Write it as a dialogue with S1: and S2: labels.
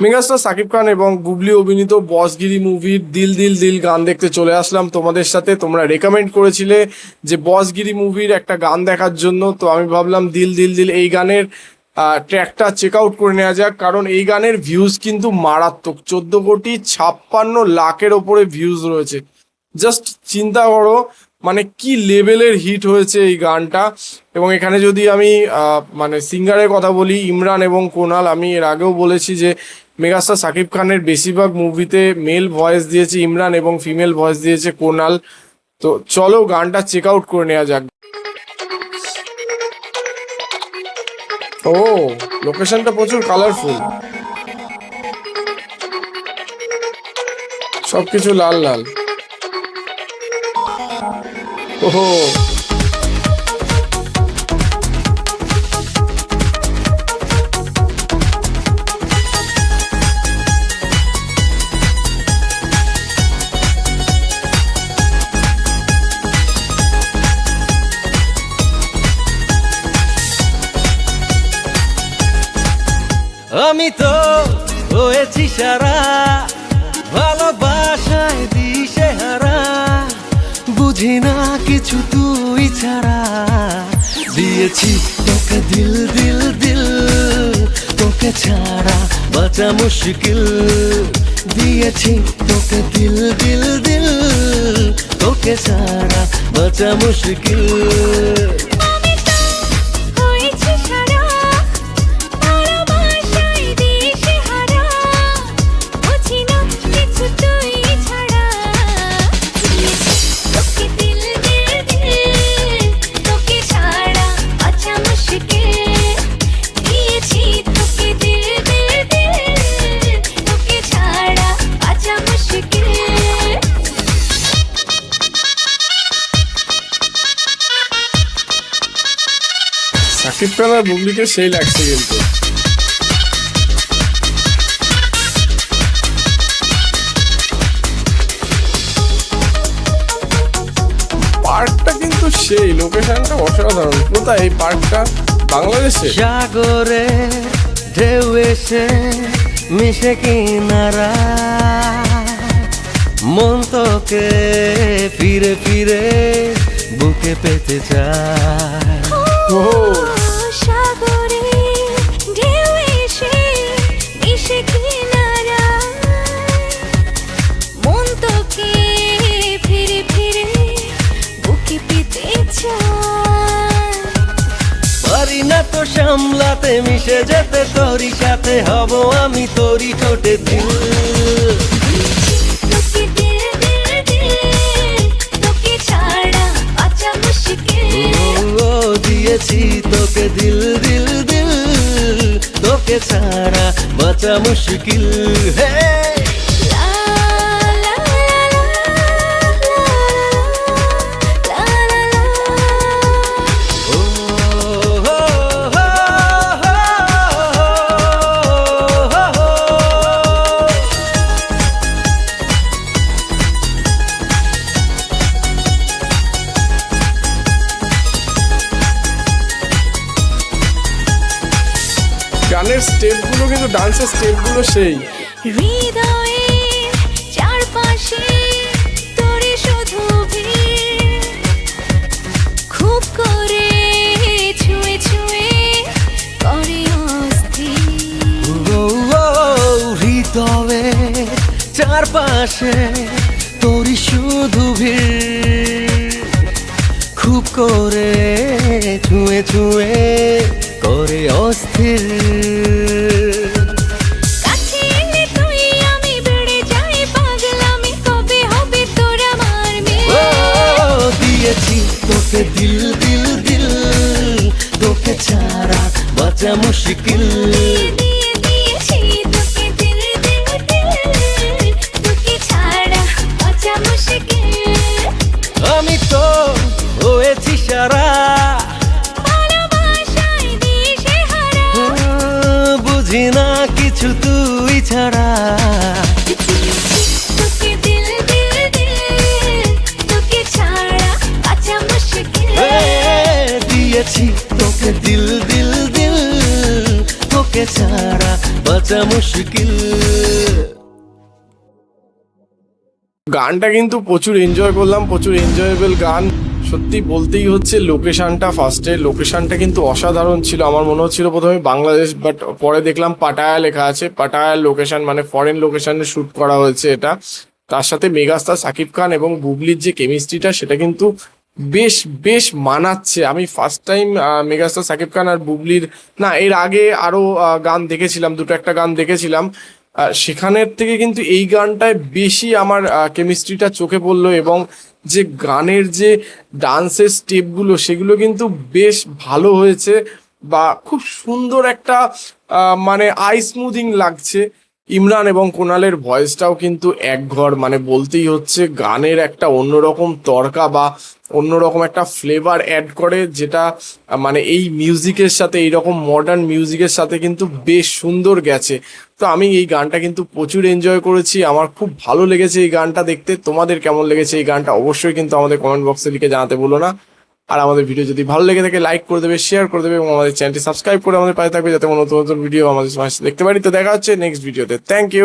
S1: Megastar Shakib Khan এবং বুবলি অভিনীত বসগিরি মুভির দিল দিল দিল গান দেখতে চলে আসলাম তোমাদের সাথে। তোমরা রেকমেন্ড করেছিলে যে বসগিরি মুভির একটা গান দেখার জন্য, তো আমি ভাবলাম দিল দিল দিল এই গানের ট্র্যাকটা চেক আউট করে নেওয়া যাক, কারণ এই গানের ভিউজ কিন্তু মারাত্মক। 14,56,00,000-এর ওপরে ভিউজ রয়েছে। জাস্ট চিন্তা করো মানে কি লেভেলের হিট হয়েছে এই গানটা। এবং এখানে যদি আমি মানে সিঙ্গারের কথা বলি, ইমরান এবং কোনাল। আমি এর আগেও বলেছি যে মেগাস্টার সাকিব খানের বেশিরভাগ মুভিতে মেল ভয়েস দিয়েছে ইমরান এবং ফিমেল ভয়েস দিয়েছে কোনাল। তো চলো গানটা চেক আউট করে নেওয়া যাক। ও, লোকেশনটা প্রচুর কালারফুল, সবকিছু লাল লাল। ওহো,
S2: আমি তো হয়েছি সারা, ভালোবাসায় দিশে হারা, বুঝি না কিছু তুই ছাড়া। দিয়েছি তোকে দিল দিল দিল, তোকে ছাড়া বাঁচা মুশকিল। দিয়েছি তোকে দিল দিল দিল, তোকে ছাড়া বাঁচা মুশকিল।
S1: সাকিব খান আর বুবলিকে সেই লাগছে কিন্তু। পার্কটা কিন্তু সেই, লোকেশনটা অসাধারণ। কোথায় এই পার্কটা? বাংলাদেশে?
S2: সাগরে ঢেউ এসে মিশে কিনারা, মন তোকে ফিরে ফিরে বুকে পেতে চায়।
S1: ও,
S3: সাগরে ঢেউ এসে মিশে কিনারা, মন তোকে ফিরে ফিরে বুকে পেতে চায়।
S2: পারি না তো সামলাতে, মিশে যেতে তোরই সাথে, হব আমি তোরই ঠোঁটে দিল।
S3: তোকে দিল দিল দিল, তোকে ছাড়া বাঁচা মুশকিল।
S2: ও দিয়েছি তোকে দিল দিল দিল, তোকে ছাড়া বাঁচা মুশকিল। হে
S3: লা লা লা লা লা।
S2: ও হো হো হো।
S1: গানের স্টেপগুলো কিন্তু, ডান্সের স্টেপগুলো সেই।
S3: হৃদয়ের চারপাশে তোরে শুধু ভিড়, খুব করে ছুঁয়ে ছুঁয়ে করে অস্থির।
S2: ও হৃদয়ে চারপাশে তোরই শুধু ভিড়, খুব করে ছুঁয়ে ছুঁয়ে করে অস্থির।
S3: কাছে এলে তুই আমি বেড়ে যাই পাগলামি, কবে হবে তোর আমার মিল।
S2: ও দিয়েছি তোকে দিল দিল দিল, তোকে ছাড়া বাঁচা মুশকিল।
S3: দিয়ে দিয়েছি তোকে দিল দিল দিল, তোকে ছাড়া বাঁচা মুশকিল।
S2: আমি তো হয়েছি সারা,
S3: ভালোবাসায় দিশে হারা,
S2: বুঝি না কিছু তুই ছাড়া।
S3: তোকে দিল দিল দিল, তোকে ছাড়া বাঁচা মুশকিল।
S2: দিয়েছি তোকে দিল দিল দিল, তোকে তোকে ছাড়া বাঁচা মুশকিল।
S1: গানটা কিন্তু প্রচুর এনজয় করলাম, প্রচুর এনজয়েবল গান। সত্যি বলতেই হচ্ছে লোকেশনটা, ফার্স্টে লোকেশনটা কিন্তু অসাধারণ ছিল। আমার মনে হচ্ছিল প্রথমে বাংলাদেশ, বাট পরে দেখলাম পাটায়া লেখা আছে। পাটায়া লোকেশন মানে ফরেন লোকেশনে শ্যুট করা হয়েছে এটা। তার সাথে মেগাস্টার সাকিব খান এবং বুবলির যে কেমিস্ট্রিটা সেটা কিন্তু বেশ বেশ মানাচ্ছে। আমি first time megastar Shakib Khan আর বুবলির, না এর আগে আরও গান দেখেছিলাম, দুটো একটা গান দেখেছিলাম। সেখানের থেকে কিন্তু এই গানটায় বেশি আমার কেমিস্ট্রিটা চোখে পড়লো, এবং যে গানের যে ডান্সের স্টেপগুলো সেগুলো কিন্তু বেশ ভালো হয়েছে, বা খুব সুন্দর একটা মানে আই স্মুদিং লাগছে। ইমরান এবং কুণালের ভয়েসটাও কিন্তু একঘর, মানে বলতেই হচ্ছে গানের একটা অন্যরকম তড়কা বা অন্যরকম একটা ফ্লেভার অ্যাড করে, যেটা মানে এই মিউজিকের সাথে, এইরকম মডার্ন মিউজিকের সাথে কিন্তু বেশ সুন্দর গেছে। তো আমি এই গানটা কিন্তু প্রচুর এনজয় করেছি, আমার খুব ভালো লেগেছে এই গানটা দেখতে। তোমাদের কেমন লেগেছে এই গানটা অবশ্যই কিন্তু আমাদের কমেন্ট বক্সে লিখে জানাতে ভুলো না। আর আমাদের ভিডিও যদি ভালো লেগে থাকে লাইক করে দেবে, শেয়ার করে দেবে, এবং আমাদের চ্যানেলটি সাবস্ক্রাইব করে আমাদের পাশে থাকবে, যাতে কোনো নতুন নতুন ভিডিও আমাদের সমাজে দেখতে পারি। তো দেখা হচ্ছে নেক্সট ভিডিওতে। Thank you.